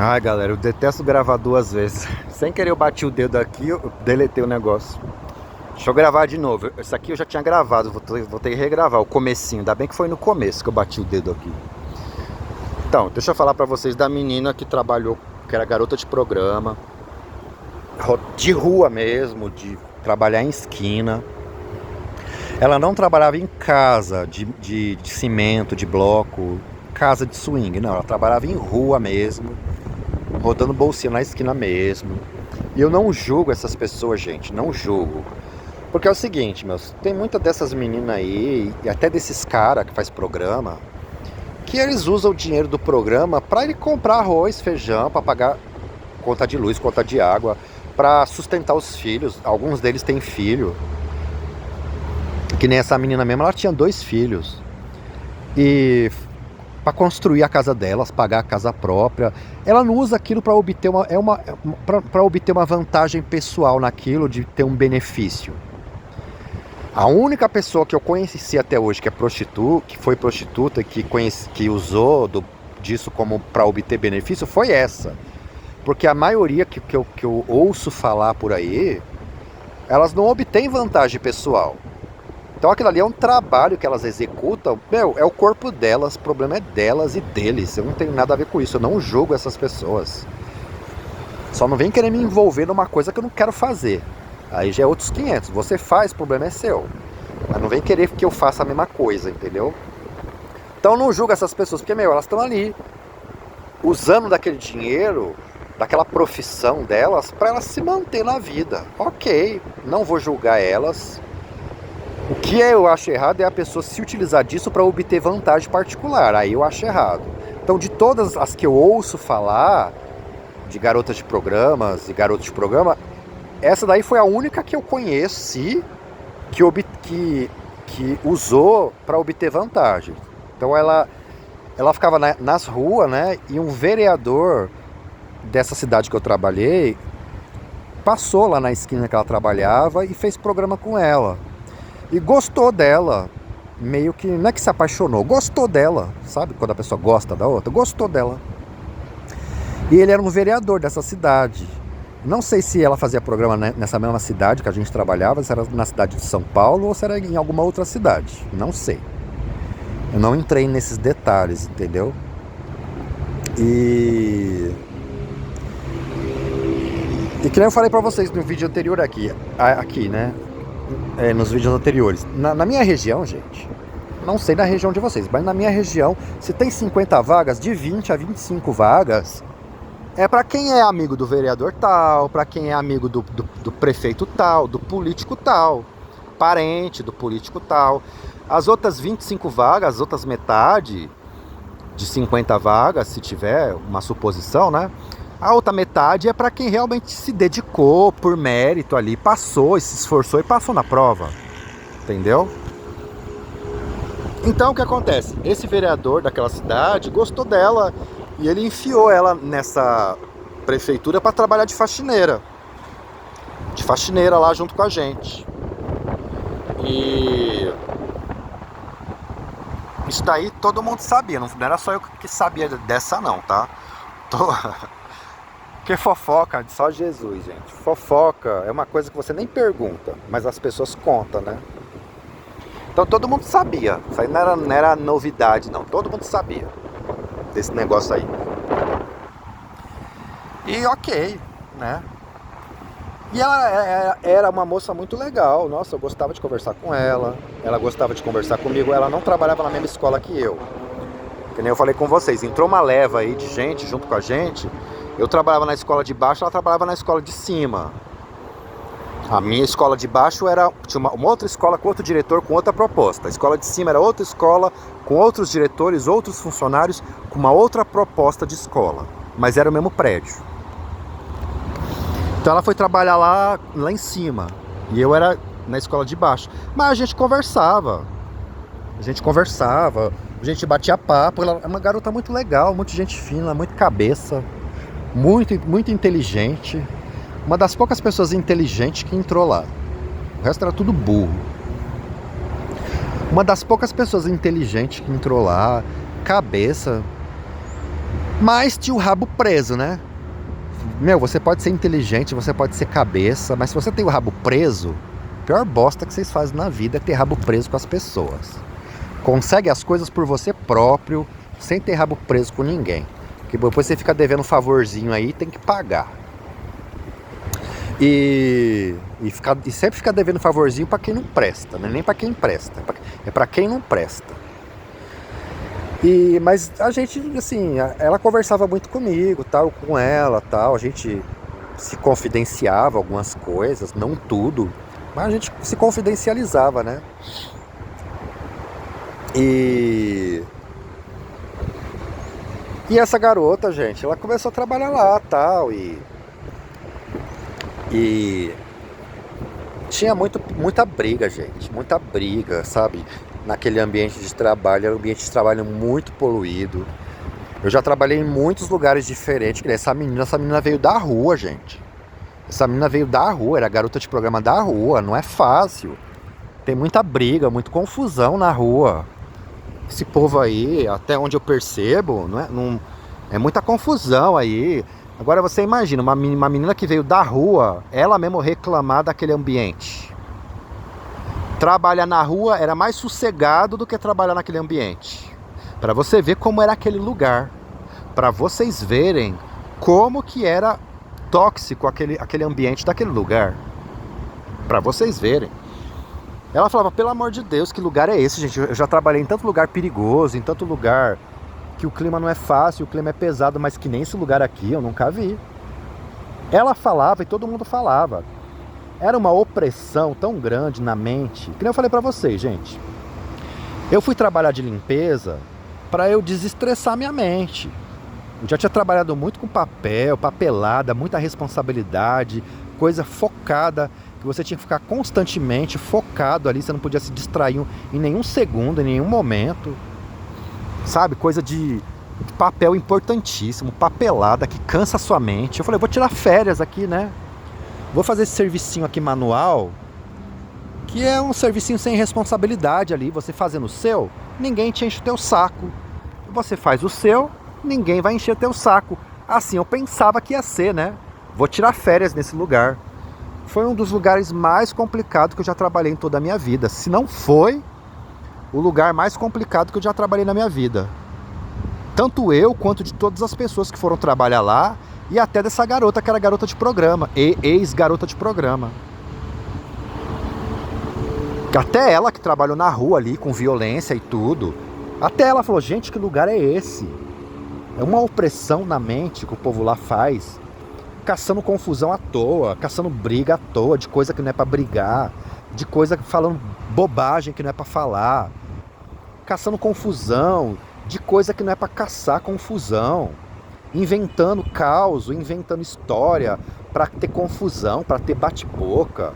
Ai, galera, eu detesto gravar duas vezes. Sem querer eu bati o dedo aqui, eu deletei o negócio. Deixa eu gravar de novo. Isso aqui eu já tinha gravado, vou ter que regravar o comecinho. Ainda bem que foi no começo que eu bati o dedo aqui. Então, deixa eu falar pra vocês da menina que trabalhou, que era garota de programa, de rua mesmo, de trabalhar em esquina. Ela não trabalhava em casa de cimento, de bloco, casa de swing, não. Ela trabalhava em rua mesmo, rodando bolsinha na esquina mesmo. E eu não julgo essas pessoas, gente, não julgo. Porque é o seguinte, meus, tem muitas dessas meninas aí, e até desses caras que faz programa, que eles usam o dinheiro do programa pra ele comprar arroz, feijão, pra pagar conta de luz, conta de água, pra sustentar os filhos. Alguns deles têm filho. Que nem essa menina mesmo, ela tinha 2 filhos. E para construir a casa delas, pagar a casa própria, ela não usa aquilo para obter para obter uma vantagem pessoal naquilo, de ter um benefício. A única pessoa que eu conheci até hoje que é prostituta, que foi prostituta, que usou disso como para obter benefício, foi essa. Porque a maioria que eu ouço falar por aí, elas não obtêm vantagem pessoal. Então aquilo ali é um trabalho que elas executam, meu, é o corpo delas, o problema é delas e deles. Eu não tenho nada a ver com isso, eu não julgo essas pessoas. Só não vem querer me envolver numa coisa que eu não quero fazer. Aí já é outros 500, você faz, o problema é seu. Mas não vem querer que eu faça a mesma coisa, entendeu? Então eu não julgo essas pessoas, porque, meu, elas estão ali usando daquele dinheiro, daquela profissão delas, para elas se manter na vida. Ok, não vou julgar elas. O que eu acho errado é a pessoa se utilizar disso para obter vantagem particular. Aí eu acho errado. Então, de todas as que eu ouço falar, de garotas de programas e garotos de programa, essa daí foi a única que eu conheci que usou para obter vantagem. Então, ela ficava nas ruas, né? E um vereador dessa cidade que eu trabalhei passou lá na esquina que ela trabalhava e fez programa com ela. E gostou dela, meio que, não é que se apaixonou, gostou dela, sabe? Quando a pessoa gosta da outra, gostou dela. E ele era um vereador dessa cidade. Não sei se ela fazia programa nessa mesma cidade que a gente trabalhava, se era na cidade de São Paulo ou se era em alguma outra cidade, não sei. Eu não entrei nesses detalhes, entendeu? E que nem eu falei pra vocês no vídeo anterior aqui, né? Nos vídeos anteriores. Na minha região, gente, não sei na região de vocês, mas na minha região, se tem 50 vagas, de 20 a 25 vagas, é para quem é amigo do vereador tal, para quem é amigo do prefeito tal, do político tal, parente do político tal. As outras 25 vagas, as outras metade de 50 vagas, se tiver uma suposição, né? A outra metade é para quem realmente se dedicou por mérito ali, passou, se esforçou e passou na prova, entendeu? Então o que acontece? Esse vereador daquela cidade gostou dela e ele enfiou ela nessa prefeitura para trabalhar de faxineira lá junto com a gente. E isso daí todo mundo sabia, não era só eu que sabia dessa não, tá? Porque fofoca, só Jesus, gente. Fofoca é uma coisa que você nem pergunta, mas as pessoas contam, né? Então todo mundo sabia. Isso aí não era novidade, não. Todo mundo sabia desse negócio aí. E ok, né? E ela era uma moça muito legal. Nossa, eu gostava de conversar com ela. Ela gostava de conversar comigo. Ela não trabalhava na mesma escola que eu. Que nem eu falei com vocês. Entrou uma leva aí de gente junto com a gente. Eu trabalhava na escola de baixo, ela trabalhava na escola de cima. A minha escola de baixo tinha uma outra escola com outro diretor, com outra proposta. A escola de cima era outra escola, com outros diretores, outros funcionários, com uma outra proposta de escola. Mas era o mesmo prédio. Então ela foi trabalhar lá em cima. E eu era na escola de baixo. Mas a gente conversava. A gente batia papo. Ela é uma garota muito legal, muito gente fina, muito cabeça. Muito, muito inteligente. Uma das poucas pessoas inteligentes que entrou lá. O resto era tudo burro. Uma das poucas pessoas inteligentes que entrou lá. Cabeça. Mas tinha o rabo preso, né? Meu, você pode ser inteligente, você pode ser cabeça, mas se você tem o rabo preso, a pior bosta que vocês fazem na vida é ter rabo preso com as pessoas. Consegue as coisas por você próprio, sem ter rabo preso com ninguém. Porque depois você fica devendo um favorzinho aí e tem que pagar. E sempre fica devendo favorzinho pra quem não presta, não é nem pra quem presta, é pra quem não presta. Mas a gente, assim, ela conversava muito comigo, tal, com ela, tal, a gente se confidenciava algumas coisas, não tudo, mas a gente se confidencializava, né? E essa garota, gente, ela começou a trabalhar lá, tal, e tinha muita briga, gente, muita briga, sabe? Naquele ambiente de trabalho, era um ambiente de trabalho muito poluído. Eu já trabalhei em muitos lugares diferentes. Essa menina veio da rua, gente. Essa menina veio da rua, era garota de programa da rua, não é fácil. Tem muita briga, muita confusão na rua. Esse povo aí, até onde eu percebo, é muita confusão aí. Agora você imagina, uma menina que veio da rua, ela mesmo reclamar daquele ambiente. Trabalhar na rua era mais sossegado do que trabalhar naquele ambiente. Para você ver como era aquele lugar. Para vocês verem como que era tóxico aquele ambiente daquele lugar. Para vocês verem. Ela falava, pelo amor de Deus, que lugar é esse, gente? Eu já trabalhei em tanto lugar perigoso, em tanto lugar que o clima não é fácil, o clima é pesado, mas que nem esse lugar aqui eu nunca vi. Ela falava e todo mundo falava. Era uma opressão tão grande na mente. Que nem eu falei pra vocês, gente. Eu fui trabalhar de limpeza pra eu desestressar minha mente. Eu já tinha trabalhado muito com papel, papelada, muita responsabilidade, coisa focada, que você tinha que ficar constantemente focado ali, você não podia se distrair em nenhum segundo, em nenhum momento. Sabe? Coisa de papel importantíssimo, papelada que cansa a sua mente. Eu falei, vou tirar férias aqui, né? Vou fazer esse servicinho aqui manual, que é um servicinho sem responsabilidade ali. Você fazendo o seu, ninguém te enche o teu saco. Você faz o seu, ninguém vai encher o teu saco. Assim eu pensava que ia ser, né? Vou tirar férias nesse lugar. Foi um dos lugares mais complicados que eu já trabalhei em toda a minha vida. Se não foi o lugar mais complicado que eu já trabalhei na minha vida. Tanto eu quanto de todas as pessoas que foram trabalhar lá. E até dessa garota que era garota de programa, ex-garota de programa. Até ela que trabalhou na rua ali com violência e tudo. Até ela falou, gente, que lugar é esse? É uma opressão na mente que o povo lá faz. Caçando confusão à toa, caçando briga à toa, de coisa que não é pra brigar. De coisa falando bobagem que não é pra falar. Caçando confusão, de coisa que não é pra caçar confusão. Inventando caos, inventando história para ter confusão, para ter bate-boca.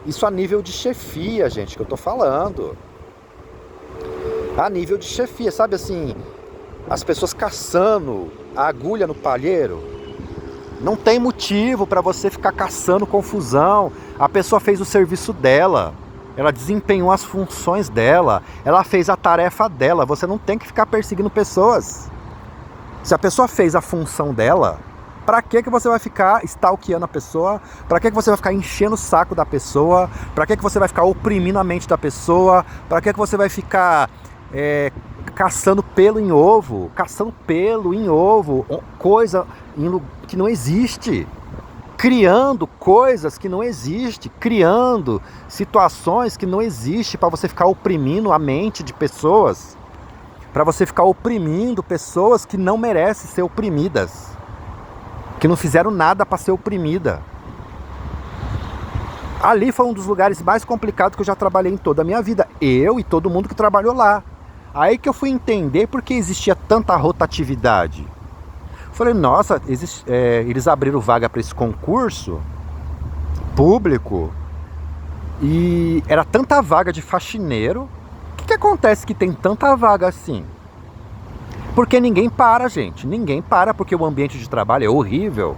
Isso a nível de chefia, gente, que eu tô falando. A nível de chefia, sabe assim, as pessoas caçando a agulha no palheiro. Não tem motivo para você ficar caçando confusão. A pessoa fez o serviço dela, ela desempenhou as funções dela, ela fez a tarefa dela. Você não tem que ficar perseguindo pessoas. Se a pessoa fez a função dela, pra que você vai ficar stalkeando a pessoa? Pra que você vai ficar enchendo o saco da pessoa? Pra que você vai ficar oprimindo a mente da pessoa? Pra que você vai ficar caçando pelo em ovo? Caçando pelo em ovo, coisa que não existe. Criando coisas que não existem. Criando situações que não existem pra você ficar oprimindo a mente de pessoas. Para você ficar oprimindo pessoas que não merecem ser oprimidas, que não fizeram nada para ser oprimida. Ali foi um dos lugares mais complicados que eu já trabalhei em toda a minha vida. Eu e todo mundo que trabalhou lá. Aí que eu fui entender por que existia tanta rotatividade. Falei, nossa, eles abriram vaga para esse concurso público e era tanta vaga de faxineiro. O que acontece que tem tanta vaga assim? Porque ninguém para, gente. Ninguém para porque o ambiente de trabalho é horrível.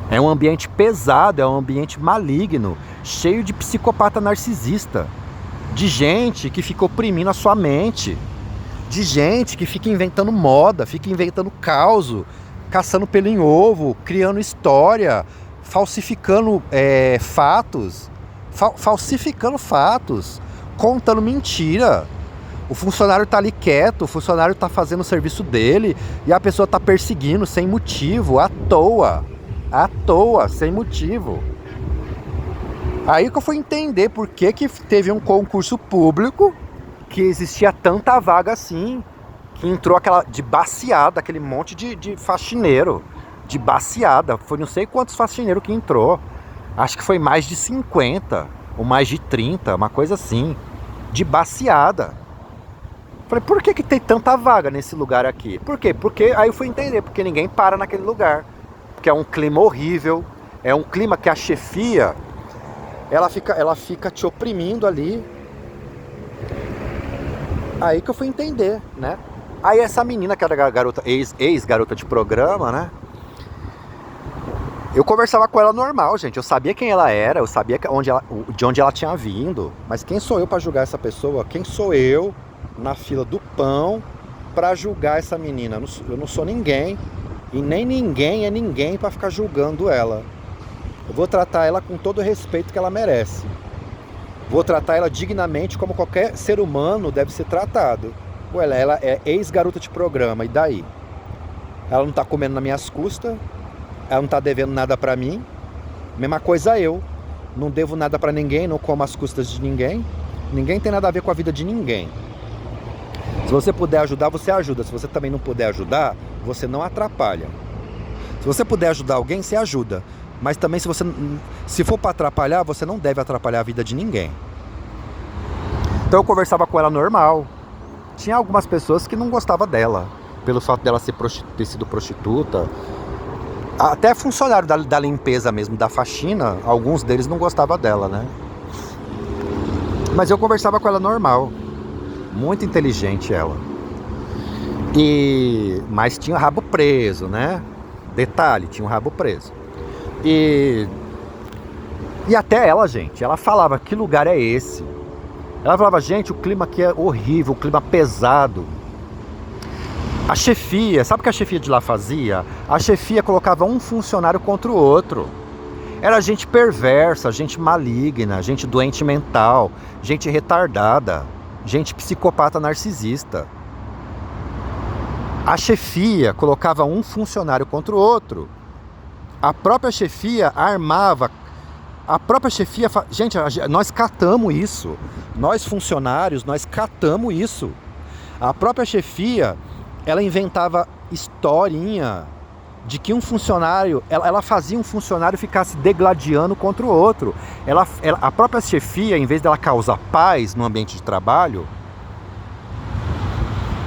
É um ambiente pesado, é um ambiente maligno, cheio de psicopata narcisista, de gente que fica oprimindo a sua mente, de gente que fica inventando moda, fica inventando caos, caçando pelo em ovo, criando história, falsificando fatos, contando mentira. O funcionário tá ali quieto, o funcionário tá fazendo o serviço dele e a pessoa tá perseguindo sem motivo, à toa, sem motivo. Aí que eu fui entender por que teve um concurso público que existia tanta vaga assim, que entrou aquela de baciada, aquele monte de faxineiro, de baciada. Foi não sei quantos faxineiros que entrou. Acho que foi mais de 50 ou mais de 30, uma coisa assim, de baciada. Falei, por que tem tanta vaga nesse lugar aqui? Por quê? Porque aí eu fui entender, porque ninguém para naquele lugar. Porque é um clima horrível, é um clima que a chefia, ela fica te oprimindo ali. Aí que eu fui entender, né? Aí essa menina que era garota, ex-garota de programa, né? Eu conversava com ela normal, gente. Eu sabia quem ela era, eu sabia de onde ela tinha vindo. Mas quem sou eu para julgar essa pessoa? Quem sou eu na fila do pão para julgar essa menina? Eu não sou ninguém. E nem ninguém é ninguém para ficar julgando ela. Eu vou tratar ela com todo o respeito que ela merece. Vou tratar ela dignamente como qualquer ser humano deve ser tratado. Ué, ela é ex-garota de programa, e daí? Ela não tá comendo nas minhas custas, ela não tá devendo nada pra mim. Mesma coisa eu. Não devo nada pra ninguém, não como as custas de ninguém. Ninguém tem nada a ver com a vida de ninguém. Se você puder ajudar, você ajuda. Se você também não puder ajudar, você não atrapalha. Se você puder ajudar alguém, você ajuda. Mas também se for para atrapalhar, você não deve atrapalhar a vida de ninguém. Então eu conversava com ela normal. Tinha algumas pessoas que não gostavam dela, pelo fato dela ter sido prostituta. Até funcionário da limpeza mesmo, da faxina, alguns deles não gostavam dela, né? Mas eu conversava com ela normal. Muito inteligente ela. Mas tinha o rabo preso, né? Detalhe, tinha o rabo preso. E até ela, gente, ela falava, que lugar é esse? Ela falava, gente, o clima aqui é horrível, o clima pesado. A chefia, sabe o que a chefia de lá fazia? A chefia colocava um funcionário contra o outro. Era gente perversa, gente maligna, gente doente mental, gente retardada, gente psicopata narcisista. A chefia colocava um funcionário contra o outro. A própria chefia armava. A própria chefia... Gente, nós catamos isso. Nós funcionários, nós catamos isso. A própria chefia, ela inventava historinha de que um funcionário... Ela fazia um funcionário ficar se degladiando contra o outro. A própria chefia, em vez dela causar paz no ambiente de trabalho...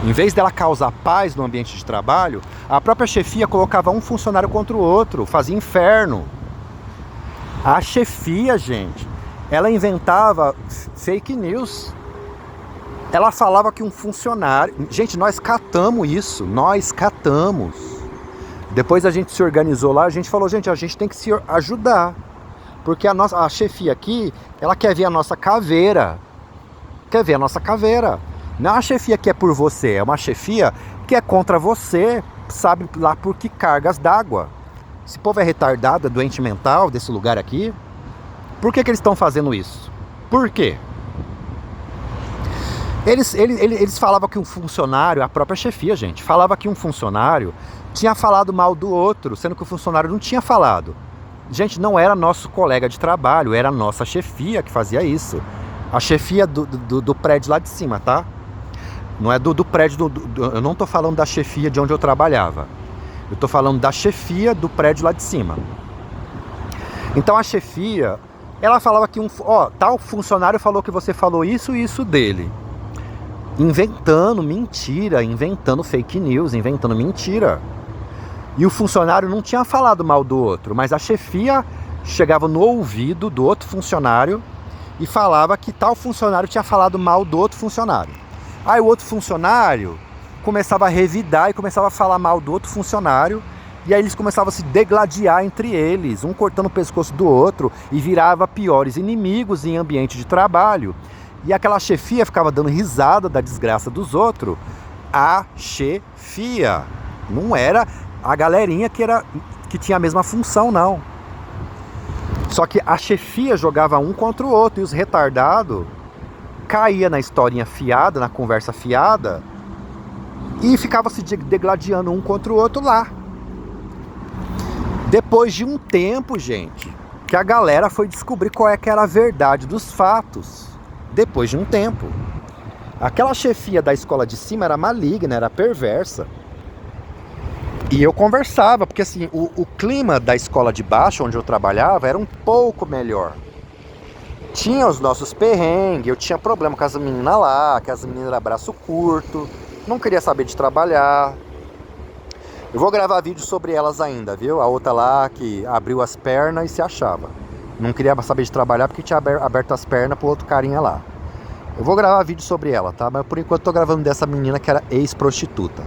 Em vez dela causar paz no ambiente de trabalho, a própria chefia colocava um funcionário contra o outro, fazia inferno. A chefia, gente, ela inventava fake news. Ela falava que um funcionário... Gente, nós catamos isso, nós catamos. Depois a gente se organizou lá, a gente falou, gente, a gente tem que se ajudar. Porque a chefia aqui, ela quer ver a nossa caveira. Quer ver a nossa caveira. Não é uma chefia que é por você, é uma chefia que é contra você, sabe lá por que cargas d'água. Esse povo é retardado, é doente mental desse lugar aqui. Por que eles estão fazendo isso? Por quê? Eles falavam que um funcionário, a própria chefia, gente, falava que um funcionário tinha falado mal do outro, sendo que o funcionário não tinha falado. Gente, não era nosso colega de trabalho, era a nossa chefia que fazia isso. A chefia do prédio lá de cima, tá? Não é do prédio, eu não tô falando da chefia de onde eu trabalhava. Eu tô falando da chefia do prédio lá de cima. Então a chefia, ela falava que tal funcionário falou que você falou isso e isso dele. Inventando mentira, inventando fake news, inventando mentira. E o funcionário não tinha falado mal do outro, mas a chefia chegava no ouvido do outro funcionário e falava que tal funcionário tinha falado mal do outro funcionário. Aí o outro funcionário começava a revidar e começava a falar mal do outro funcionário. E aí eles começavam a se degladiar entre eles, um cortando o pescoço do outro, e virava piores inimigos em ambiente de trabalho. E aquela chefia ficava dando risada da desgraça dos outros a chefia. Não era a galerinha que tinha a mesma função, não. Só que a chefia jogava um contra o outro e os retardados caía na historinha fiada, na conversa fiada e ficava se degladiando um contra o outro lá. Depois de um tempo, gente, que a galera foi descobrir qual é que era a verdade dos fatos. Depois de um tempo. Aquela chefia da escola de cima era maligna, era perversa. E eu conversava, porque assim, o clima da escola de baixo, onde eu trabalhava, era um pouco melhor. Tinha os nossos perrengues, eu tinha problema com as meninas lá, que as meninas eram braço curto, não queria saber de trabalhar. Eu vou gravar vídeo sobre elas ainda, viu? A outra lá que abriu as pernas e se achava. Não queria saber de trabalhar porque tinha aberto as pernas pro outro carinha lá. Eu vou gravar vídeo sobre ela, tá? Mas por enquanto eu tô gravando dessa menina que era ex-prostituta.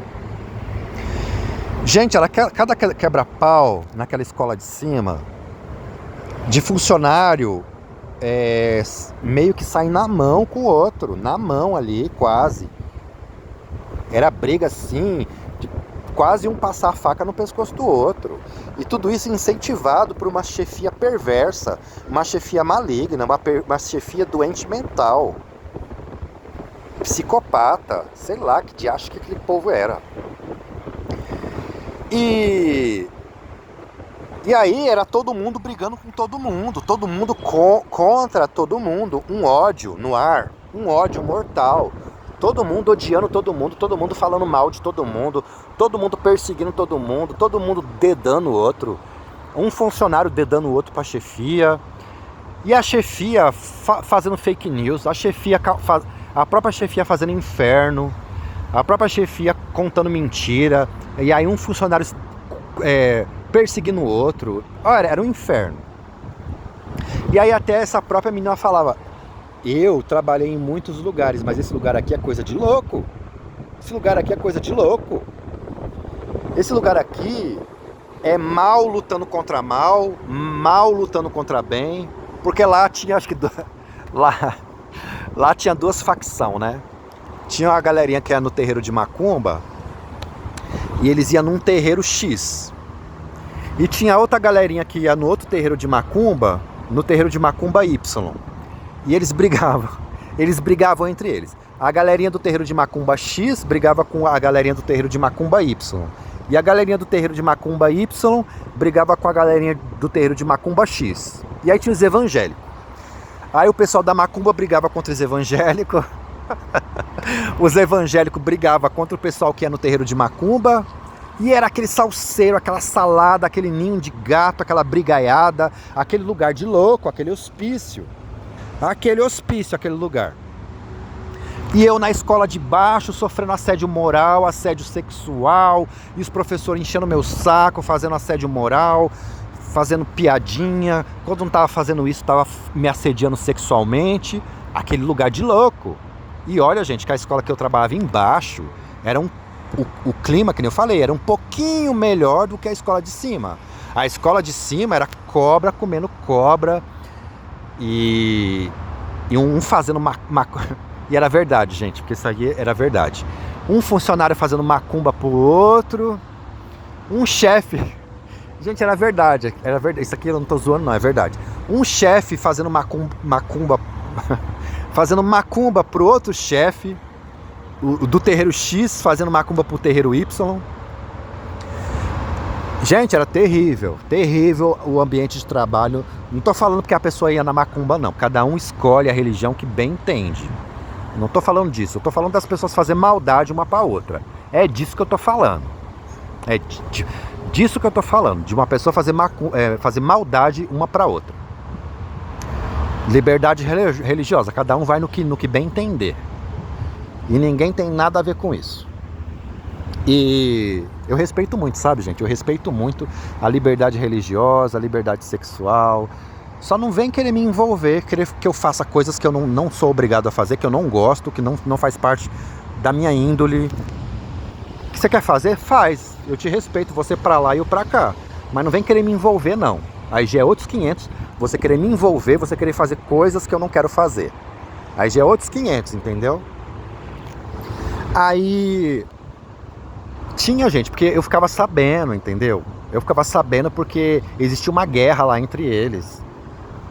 Gente, cada quebra-pau naquela escola de cima, de funcionário, meio que sai na mão com o outro, na mão ali, quase. Era briga assim, de quase um passar a faca no pescoço do outro. E tudo isso incentivado por uma chefia perversa, uma chefia maligna, uma chefia doente mental, psicopata, sei lá que diacho que aquele povo era. E aí era todo mundo brigando com todo mundo contra todo mundo, um ódio no ar, um ódio mortal, todo mundo odiando todo mundo falando mal de todo mundo perseguindo todo mundo dedando o outro, um funcionário dedando o outro pra chefia, e a chefia fazendo fake news, a própria chefia fazendo inferno, a própria chefia contando mentira, e aí um funcionário perseguindo o outro. Olha, era um inferno. E aí até essa própria menina falava: eu trabalhei em muitos lugares, mas esse lugar aqui é coisa de louco. Esse lugar aqui é coisa de louco. Esse lugar aqui é mal lutando contra mal, mal lutando contra bem. Porque lá tinha, acho que lá tinha duas facções, né? Tinha uma galerinha que ia no terreiro de Macumba e eles iam num terreiro X. E tinha outra galerinha que ia no outro terreiro de Macumba, no terreiro de Macumba Y. E eles brigavam entre eles. A galerinha do terreiro de Macumba X brigava com a galerinha do terreiro de Macumba Y. E a galerinha do terreiro de Macumba Y brigava com a galerinha do terreiro de Macumba X. E aí tinha os evangélicos. Aí o pessoal da Macumba brigava contra os evangélicos. Os evangélicos brigavam contra o pessoal que ia no terreiro de Macumba. E era aquele salseiro, aquela salada, aquele ninho de gato, aquela brigaiada, aquele lugar de louco, aquele hospício, aquele lugar. E eu na escola de baixo sofrendo assédio moral, assédio sexual, e os professores enchendo meu saco, fazendo assédio moral, fazendo piadinha. Quando não estava fazendo isso, estava me assediando sexualmente. Aquele lugar de louco. E olha, gente, que a escola que eu trabalhava embaixo era o clima, que nem eu falei, era um pouquinho melhor do que a escola de cima. A escola de cima era cobra comendo cobra e um fazendo e era verdade, gente, porque isso aí era verdade. Um funcionário fazendo macumba pro outro, um chefe, gente, era verdade, isso aqui eu não tô zoando não, é verdade. Um chefe fazendo macumba fazendo macumba pro outro chefe, do terreiro X fazendo macumba pro terreiro Y. Gente, era terrível o ambiente de trabalho. Não tô falando porque a pessoa ia na macumba, não. Cada um escolhe a religião que bem entende. Não tô falando disso. Eu tô falando das pessoas fazer maldade uma pra outra. É disso que eu tô falando. É disso que eu tô falando. De uma pessoa fazer maldade uma pra outra. Liberdade religiosa. Cada um vai no que bem entender. E ninguém tem nada a ver com isso. E eu respeito muito, sabe, gente? Eu respeito muito a liberdade religiosa, a liberdade sexual. Só não vem querer me envolver, querer que eu faça coisas que eu não sou obrigado a fazer, que eu não gosto, que não faz parte da minha índole. O que você quer fazer? Faz. Eu te respeito, você pra lá e eu pra cá. Mas não vem querer me envolver, não. Aí já é outros 500. Você querer me envolver, você querer fazer coisas que eu não quero fazer. Aí já é outros 500, entendeu? Aí Tinha, gente, porque eu ficava sabendo, entendeu? Eu ficava sabendo porque existia uma guerra lá entre eles.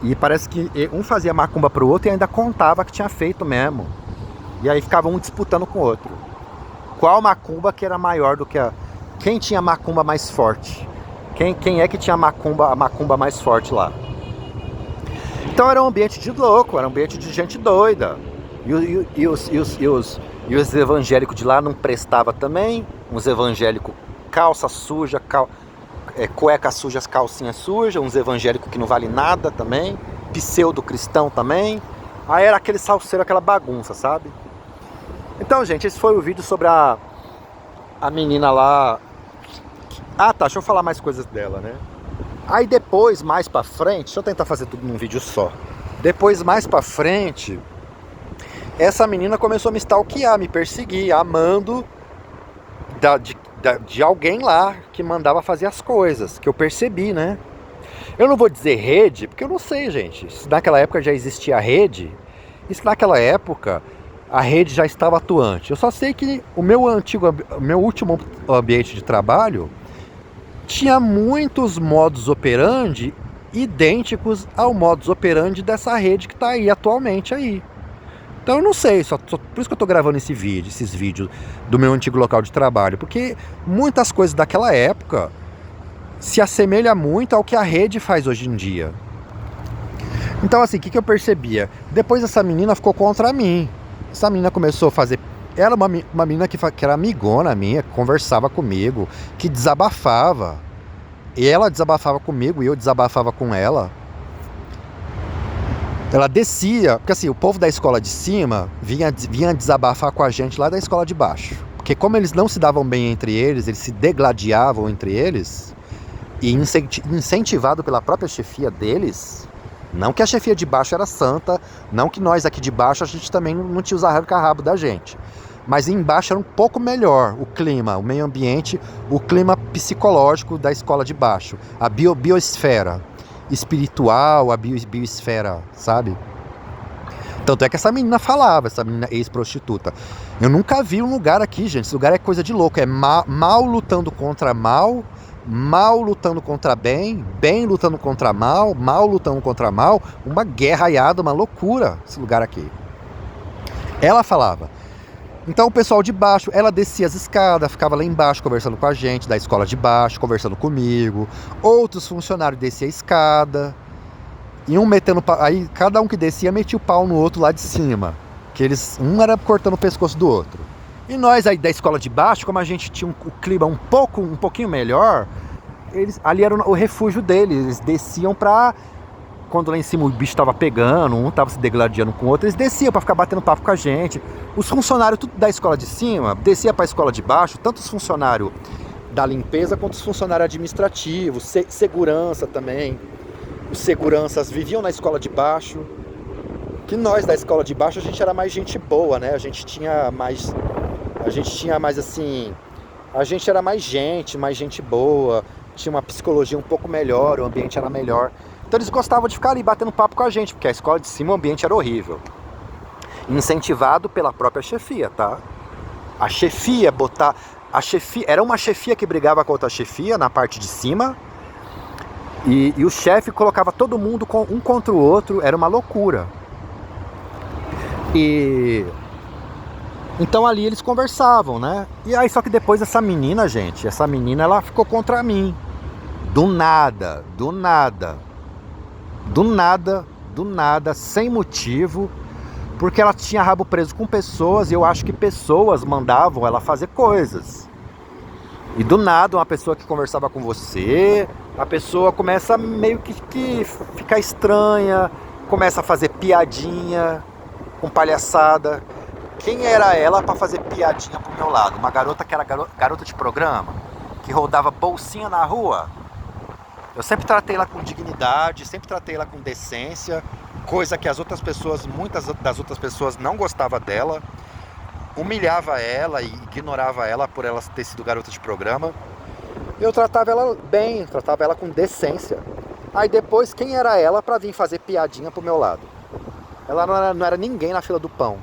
E parece que um fazia macumba pro outro e ainda contava que tinha feito mesmo. E aí ficava um disputando com o outro. Qual macumba que era maior do que a... Quem tinha macumba mais forte? Quem é que tinha a macumba mais forte lá? Então era um ambiente de louco, era um ambiente de gente doida. E os evangélicos de lá não prestavam também. Uns evangélicos calça suja, cueca suja, calcinha suja. Uns evangélicos que não vale nada também. Pseudo-cristão também. Aí era aquele salseiro, aquela bagunça, sabe? Então, gente, esse foi o vídeo sobre a menina lá. Ah, tá, deixa eu falar mais coisas dela, né? Aí depois, mais pra frente, deixa eu tentar fazer tudo num vídeo só. Depois, mais pra frente, essa menina começou a me stalkear, me perseguir, amando de alguém lá que mandava fazer as coisas, que eu percebi, né? Eu não vou dizer rede, porque eu não sei, gente. Se naquela época já existia a rede, e se naquela época a rede já estava atuante. Eu só sei que o meu último ambiente de trabalho tinha muitos modus operandi idênticos ao modus operandi dessa rede que está aí atualmente aí. Então eu não sei, por isso que eu estou gravando esses vídeos do meu antigo local de trabalho, porque muitas coisas daquela época se assemelham muito ao que a rede faz hoje em dia. Então assim, o que eu percebia? Depois essa menina ficou contra mim. Essa menina começou a fazer... Era uma menina que era amigona minha, que conversava comigo, que desabafava. E ela desabafava comigo e eu desabafava com ela. Ela descia, porque assim, o povo da escola de cima vinha desabafar com a gente lá da escola de baixo. Porque como eles não se davam bem entre eles se degladiavam entre eles, e incentivado pela própria chefia deles... Não que a chefia de baixo era santa, não que nós aqui de baixo a gente também não tinha os arranca-rabo da gente. Mas embaixo era um pouco melhor o clima, o meio ambiente, o clima psicológico da escola de baixo. A biosfera espiritual, a biosfera, sabe? Tanto é que essa menina falava, essa menina ex-prostituta. Eu nunca vi um lugar aqui, gente, esse lugar é coisa de louco. É mal lutando contra mal... Mal lutando contra bem, bem lutando contra mal, mal lutando contra mal, uma guerra aiada, uma loucura esse lugar aqui. Ela falava. Então o pessoal de baixo, ela descia as escadas, ficava lá embaixo conversando com a gente, da escola de baixo, conversando comigo. Outros funcionários desciam a escada, iam metendo pau, aí cada um que descia metia o pau no outro lá de cima. Que um era cortando o pescoço do outro. E nós aí da escola de baixo, como a gente tinha o clima um pouquinho melhor, ali era o refúgio deles. Eles desciam pra... Quando lá em cima o bicho tava pegando, um tava se degladiando com o outro, eles desciam pra ficar batendo papo com a gente. Os funcionários tudo da escola de cima descia pra escola de baixo, tanto os funcionários da limpeza quanto os funcionários administrativos, segurança também. Os seguranças viviam na escola de baixo. Que nós da escola de baixo a gente era mais gente boa, né? A gente tinha mais assim... A gente era mais gente boa, tinha uma psicologia um pouco melhor, o ambiente era melhor. Então eles gostavam de ficar ali batendo papo com a gente, porque a escola de cima o ambiente era horrível. Incentivado pela própria chefia, tá? A chefia era uma chefia que brigava com outra chefia na parte de cima, e o chefe colocava todo mundo um contra o outro, era uma loucura. Então ali eles conversavam, né? E aí só que depois essa menina, gente, ela ficou contra mim. Do nada, sem motivo, porque ela tinha rabo preso com pessoas e eu acho que pessoas mandavam ela fazer coisas. E do nada, uma pessoa que conversava com você, a pessoa começa meio que ficar estranha, começa a fazer piadinha com palhaçada. Quem era ela para fazer piadinha pro meu lado? Uma garota que era garota de programa, que rodava bolsinha na rua. Eu sempre tratei ela com dignidade, sempre tratei ela com decência, coisa que muitas das outras pessoas não gostavam dela. Humilhava ela e ignorava ela por ela ter sido garota de programa. Eu tratava ela bem, tratava ela com decência. Aí depois, quem era ela para vir fazer piadinha pro meu lado? Ela não era ninguém na fila do pão.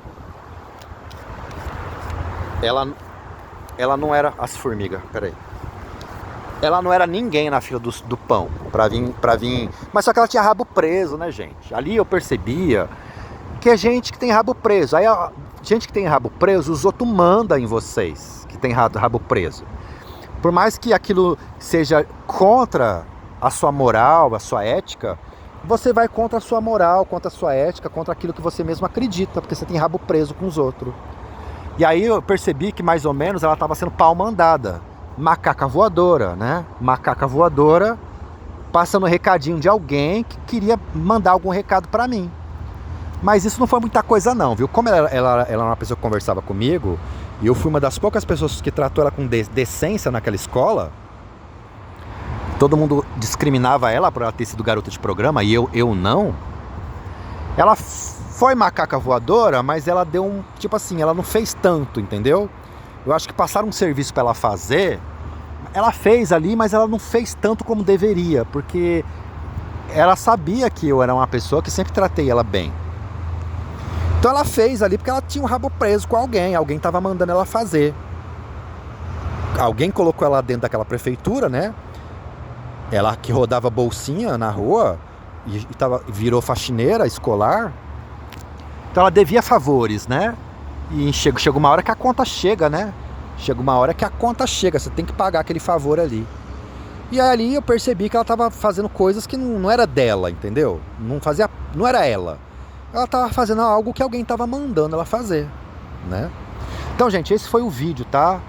ela não era... As formigas, peraí. Ela não era ninguém na fila do pão pra vir. Mas só que ela tinha rabo preso, né, gente? Ali eu percebia que é gente que tem rabo preso. Aí, gente que tem rabo preso, os outros mandam em vocês que tem rabo preso. Por mais que aquilo seja contra a sua moral, a sua ética, você vai contra a sua moral, contra a sua ética, contra aquilo que você mesmo acredita, porque você tem rabo preso com os outros. E aí eu percebi que mais ou menos ela estava sendo pau mandada. Macaca voadora, né? Macaca voadora passando recadinho de alguém que queria mandar algum recado pra mim. Mas isso não foi muita coisa não, viu? Como ela era uma pessoa que conversava comigo, e eu fui uma das poucas pessoas que tratou ela com decência naquela escola, todo mundo discriminava ela por ela ter sido garota de programa, e eu não. Ela foi macaca voadora, mas ela deu um... Tipo assim, ela não fez tanto, entendeu? Eu acho que passaram um serviço para ela fazer. Ela fez ali, mas ela não fez tanto como deveria, porque ela sabia que eu era uma pessoa que sempre tratei ela bem. Então ela fez ali porque ela tinha um rabo preso com alguém estava mandando ela fazer. Alguém colocou ela dentro daquela prefeitura, né? Ela que rodava bolsinha na rua e virou faxineira escolar. Então ela devia favores, né? E chega uma hora que a conta chega, né? Chega uma hora que a conta chega, você tem que pagar aquele favor ali. E ali eu percebi que ela estava fazendo coisas que não era dela, entendeu? Não era ela. Ela estava fazendo algo que alguém estava mandando ela fazer, né? Então, gente, esse foi o vídeo, tá?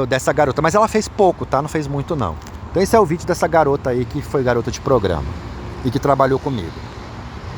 Dessa garota. Mas ela fez pouco, tá? Não fez muito, não. Então esse é o vídeo dessa garota aí que foi garota de programa e que trabalhou comigo.